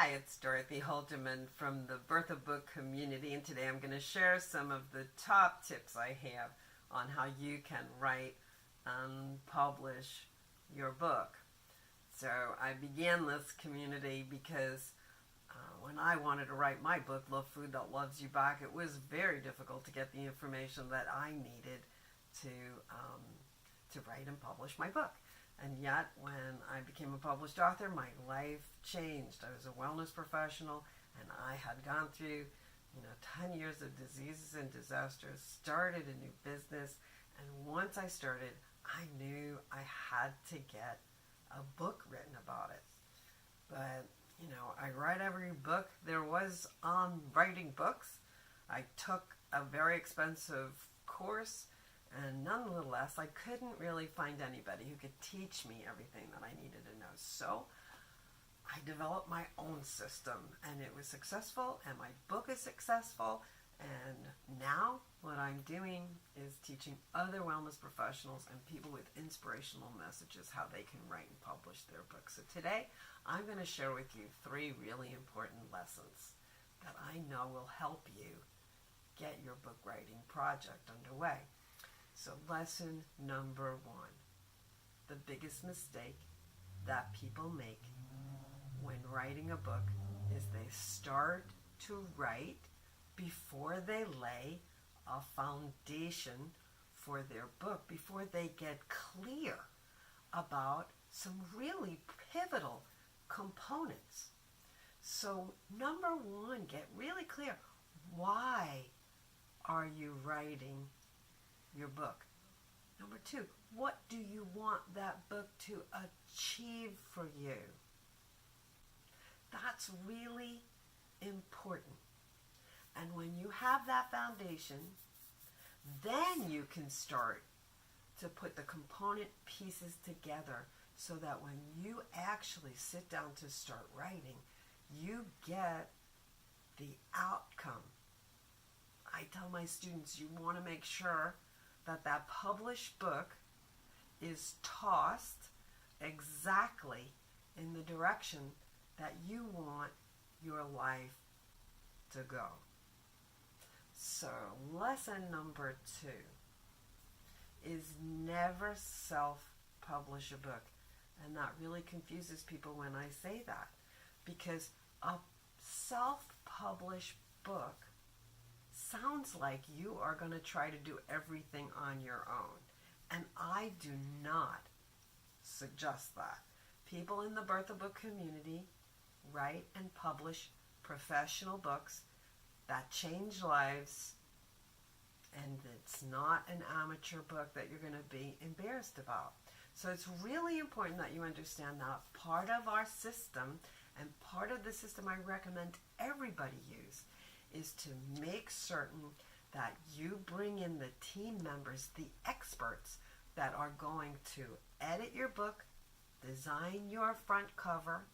Hi, it's Dorothy Holterman from the Bertha Book community, and today I'm going to share some of the top tips I have on how you can write and publish your book. So I began this community because when I wanted to write my book, Love Food That Loves You Back, it was very difficult to get the information that I needed to write and publish my book. And yet, when I became a published author, my life changed. I was a wellness professional, and I had gone through, 10 years of diseases and disasters, started a new business, and once I started, I knew I had to get a book written about it. But, I write every book there was on writing books. I took a very expensive course, and nonetheless, I couldn't really find anybody who could teach me everything that I needed to know. So I developed my own system, and it was successful, and my book is successful. And now what I'm doing is teaching other wellness professionals and people with inspirational messages how they can write and publish their books. So today, I'm going to share with you 3 really important lessons that I know will help you get your book writing project underway. So lesson number 1, the biggest mistake that people make when writing a book is they start to write before they lay a foundation for their book, before they get clear about some really pivotal components. So number 1, get really clear. Why are you writing your book? Number 2, what do you want that book to achieve for you? That's really important. And when you have that foundation, then you can start to put the component pieces together so that when you actually sit down to start writing, you get the outcome. I tell my students, you want to make sure that published book is tossed exactly in the direction that you want your life to go. So lesson number 2 is never self-publish a book. And that really confuses people when I say that, because a self-published book sounds like you are going to try to do everything on your own. And I do not suggest that. People in the Bertha Book community write and publish professional books that change lives, and it's not an amateur book that you're going to be embarrassed about. So it's really important that you understand that part of our system, and part of the system I recommend everybody use, is to make certain that you bring in the team members, the experts that are going to edit your book, design your front cover,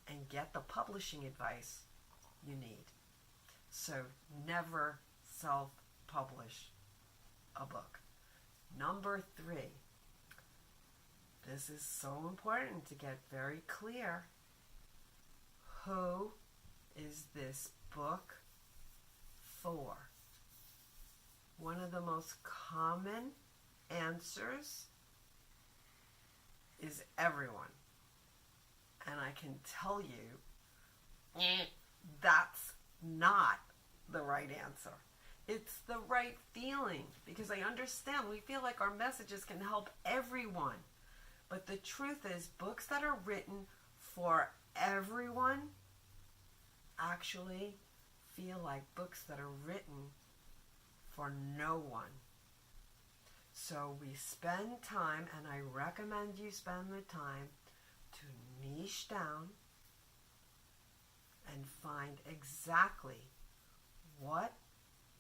and get the publishing advice you need. So never self-publish a book. Number 3, this is so important to get very clear. Who is this book for? One of the most common answers is everyone. And I can tell you, that's not the right answer. It's the right feeling, because I understand we feel like our messages can help everyone. But the truth is, books that are written for everyone actually feel like books that are written for no one. So we spend time, and I recommend you spend the time to niche down and find exactly what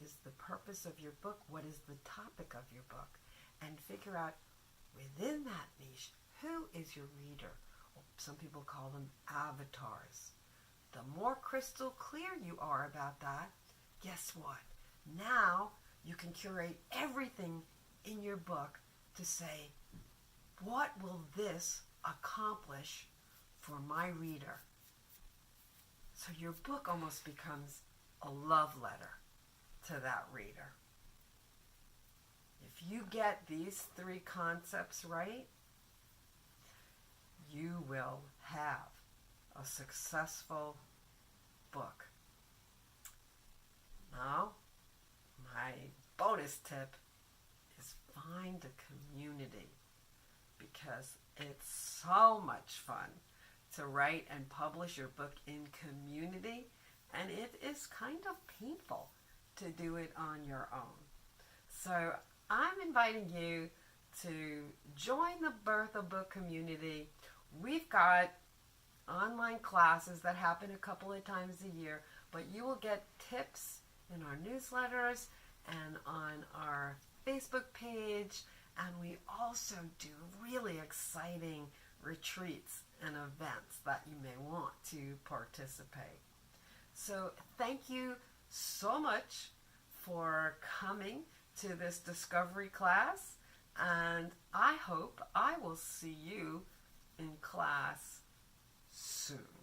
is the purpose of your book, what is the topic of your book, and figure out within that niche, who is your reader? Some people call them avatars. The more crystal clear you are about that, guess what? Now you can curate everything in your book to say, what will this accomplish for my reader? So your book almost becomes a love letter to that reader. If you get these 3 concepts right, you will have a successful book. Now, my bonus tip is find a community, because it's so much fun to write and publish your book in community, and it is kind of painful to do it on your own. So I'm inviting you to join the Birth a Book community. We've got online classes that happen a couple of times a year, but you will get tips in our newsletters and on our Facebook page, and we also do really exciting retreats and events that you may want to participate. So thank you so much for coming to this discovery class, and I hope I will see you in class soon.